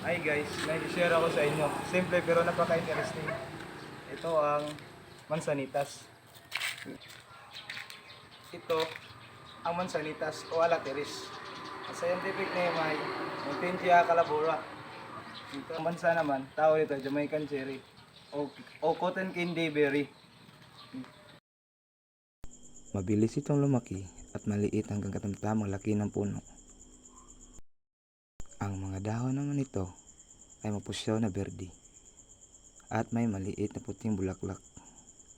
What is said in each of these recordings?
Hi guys, may share ako sa inyo. Simple pero napaka-interesting. Ito ang mansanitas. Ito ang mansanitas o alateris. Ang scientific name ay Montensia calabora. Ito ang bansa naman, tawag ito Jamaican cherry o cotton candy berry. Mabilis itong lumaki at maliit hanggang katamtamang laki ng puno. Ang mga dahon naman nito ay mapusyaw na berde at may maliit na puting bulaklak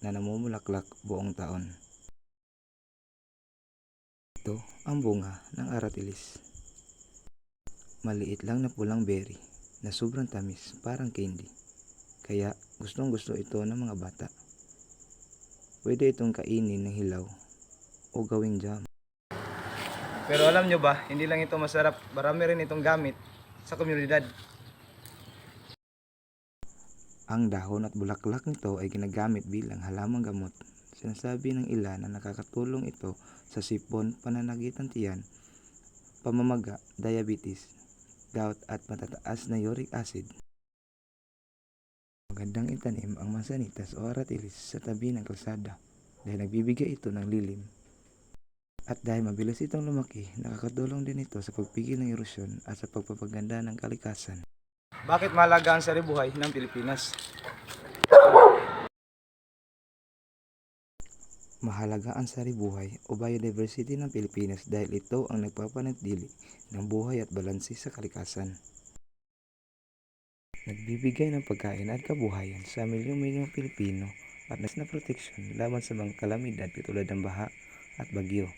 na namumulaklak buong taon. Ito ang bunga ng aratilis. Maliit lang na pulang berry na sobrang tamis, parang candy. Kaya gustong gusto ito ng mga bata. Pwede itong kainin ng hilaw o gawing jam. Pero alam nyo ba, hindi lang ito masarap, marami rin itong gamit sa komunidad. Ang dahon at bulaklak nito ay ginagamit bilang halamang gamot. Sinasabi ng ilan na nakakatulong ito sa sipon, pananagitan tiyan, pamamaga, diabetes, gout at matataas na uric acid. Magandang itanim ang mansanitas o aratilis sa tabi ng kalsada dahil nagbibigay ito ng lilim. At dahil mabilis itong lumaki, nakakatulong din ito sa pagpigil ng erosyon at sa pagpapaganda ng kalikasan. Bakit mahalaga ang saribuhay ng Pilipinas? Mahalaga ang saribuhay o biodiversity ng Pilipinas dahil ito ang nagpapanatili ng buhay at balanse sa kalikasan. Nagbibigay ng pagkain at kabuhayan sa milyong-milyong Pilipino at nas na proteksyon laban sa mga kalamidad tulad ng baha at bagyo.